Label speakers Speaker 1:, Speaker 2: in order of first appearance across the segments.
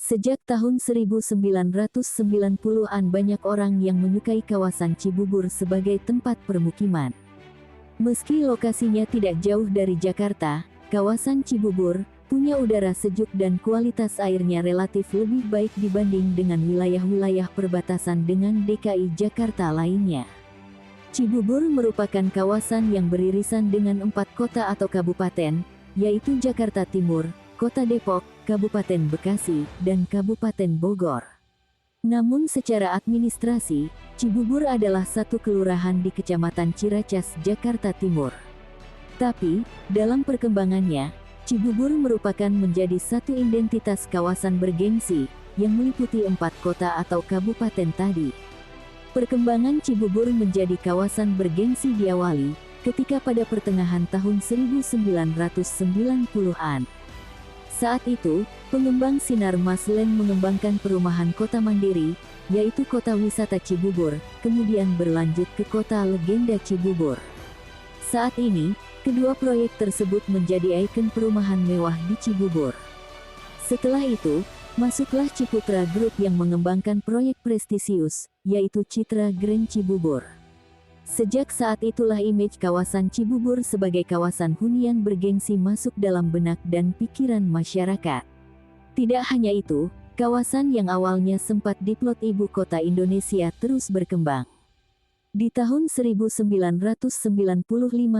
Speaker 1: Sejak tahun 1990-an banyak orang yang menyukai kawasan Cibubur sebagai tempat permukiman. Meski lokasinya tidak jauh dari Jakarta, kawasan Cibubur punya udara sejuk dan kualitas airnya relatif lebih baik dibanding dengan wilayah-wilayah perbatasan dengan DKI Jakarta lainnya. Cibubur merupakan kawasan yang beririsan dengan 4 kota atau kabupaten, yaitu Jakarta Timur, Kota Depok, Kabupaten Bekasi, dan Kabupaten Bogor. Namun secara administrasi, Cibubur adalah satu kelurahan di Kecamatan Ciracas, Jakarta Timur. Tapi, dalam perkembangannya, Cibubur merupakan menjadi satu identitas kawasan bergengsi, yang meliputi 4 kota atau kabupaten tadi. Perkembangan Cibubur menjadi kawasan bergengsi diawali, ketika pada pertengahan tahun 1990-an. Saat itu, pengembang Sinar Maslen mengembangkan perumahan kota mandiri, yaitu Kota Wisata Cibubur, kemudian berlanjut ke Kota Legenda Cibubur. Saat ini, kedua proyek tersebut menjadi ikon perumahan mewah di Cibubur. Setelah itu, masuklah Ciputra Group yang mengembangkan proyek prestisius, yaitu Citra Grand Cibubur. Sejak saat itulah image kawasan Cibubur sebagai kawasan hunian bergengsi masuk dalam benak dan pikiran masyarakat. Tidak hanya itu, kawasan yang awalnya sempat diplot ibu kota Indonesia terus berkembang. Di tahun 1995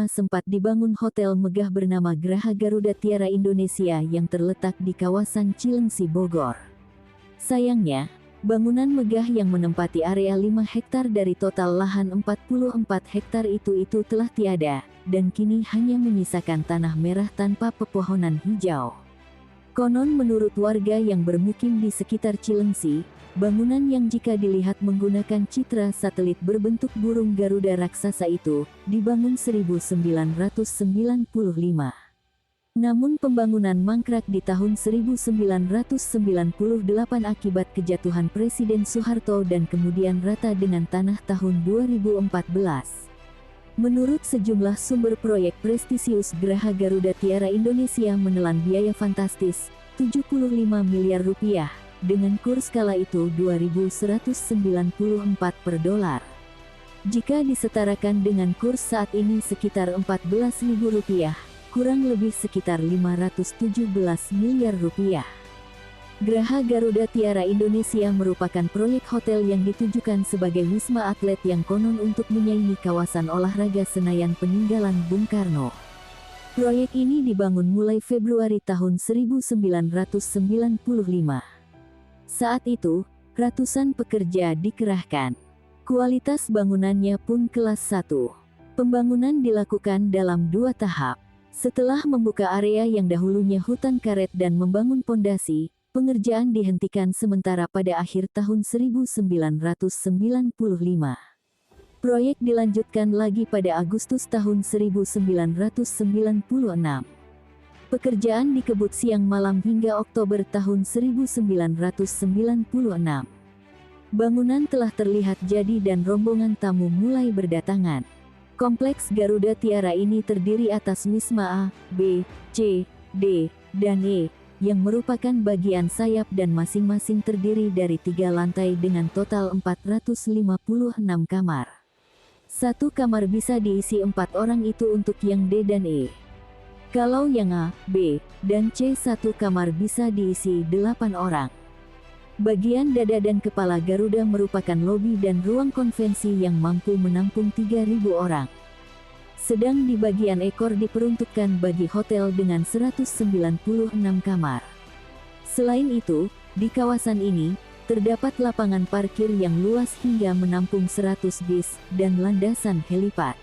Speaker 1: sempat dibangun hotel megah bernama Graha Garuda Tiara Indonesia yang terletak di kawasan Cilengsi, Bogor. Sayangnya, bangunan megah yang menempati area 5 hektar dari total lahan 44 hektar itu telah tiada, dan kini hanya menyisakan tanah merah tanpa pepohonan hijau. Konon menurut warga yang bermukim di sekitar Cilengsi, bangunan yang jika dilihat menggunakan citra satelit berbentuk burung Garuda raksasa itu, dibangun 1995. Namun pembangunan mangkrak di tahun 1998 akibat kejatuhan Presiden Soeharto dan kemudian rata dengan tanah tahun 2014. Menurut sejumlah sumber, proyek prestisius Graha Garuda Tiara Indonesia menelan biaya fantastis, 75 miliar rupiah, dengan kurs kala itu 2.194 per dolar. Jika disetarakan dengan kurs saat ini sekitar Rp14.000, kurang lebih sekitar 517 miliar rupiah. Graha Garuda Tiara Indonesia merupakan proyek hotel yang ditujukan sebagai wisma atlet yang konon untuk menyaingi kawasan olahraga Senayan peninggalan Bung Karno. Proyek ini dibangun mulai Februari tahun 1995. Saat itu, ratusan pekerja dikerahkan. Kualitas bangunannya pun kelas 1. Pembangunan dilakukan dalam 2 tahap. Setelah membuka area yang dahulunya hutan karet dan membangun pondasi, pengerjaan dihentikan sementara pada akhir tahun 1995. Proyek dilanjutkan lagi pada Agustus tahun 1996. Pekerjaan dikebut siang malam hingga Oktober tahun 1996. Bangunan telah terlihat jadi dan rombongan tamu mulai berdatangan. Kompleks Garuda Tiara ini terdiri atas Wisma A, B, C, D, dan E, yang merupakan bagian sayap dan masing-masing terdiri dari 3 lantai dengan total 456 kamar. Satu kamar bisa diisi 4 orang, itu untuk yang D dan E. Kalau yang A, B, dan C, satu kamar bisa diisi 8 orang. Bagian dada dan kepala Garuda merupakan lobi dan ruang konvensi yang mampu menampung 3.000 orang. Sedang di bagian ekor diperuntukkan bagi hotel dengan 196 kamar. Selain itu, di kawasan ini, terdapat lapangan parkir yang luas hingga menampung 100 bis, dan landasan helipad.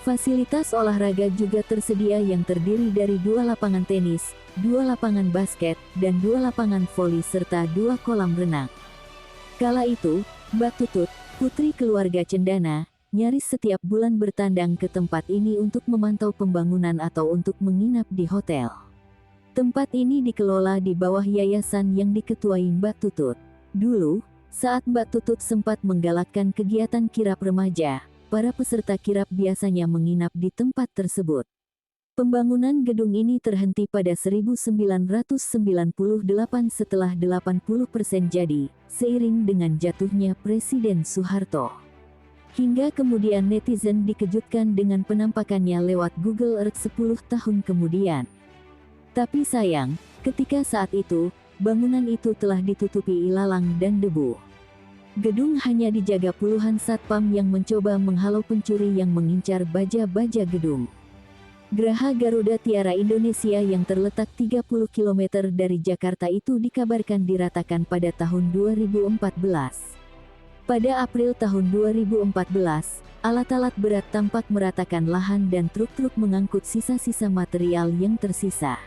Speaker 1: Fasilitas olahraga juga tersedia yang terdiri dari 2 lapangan tenis, 2 lapangan basket, dan 2 lapangan voli serta 2 kolam renang. Kala itu, Mbak Tutut, putri keluarga Cendana, nyaris setiap bulan bertandang ke tempat ini untuk memantau pembangunan atau untuk menginap di hotel. Tempat ini dikelola di bawah yayasan yang diketuai Mbak Tutut. Dulu, saat Mbak Tutut sempat menggalakkan kegiatan kirap remaja, para peserta kirap biasanya menginap di tempat tersebut. Pembangunan gedung ini terhenti pada 1998 setelah 80% jadi, seiring dengan jatuhnya Presiden Soeharto. Hingga kemudian netizen dikejutkan dengan penampakannya lewat Google Earth 10 tahun kemudian. Tapi sayang, ketika saat itu, bangunan itu telah ditutupi ilalang dan debu. Gedung hanya dijaga puluhan satpam yang mencoba menghalau pencuri yang mengincar baja-baja gedung. Geraha Garuda Tiara Indonesia yang terletak 30 km dari Jakarta itu dikabarkan diratakan pada tahun 2014. Pada April tahun 2014, alat-alat berat tampak meratakan lahan dan truk-truk mengangkut sisa-sisa material yang tersisa.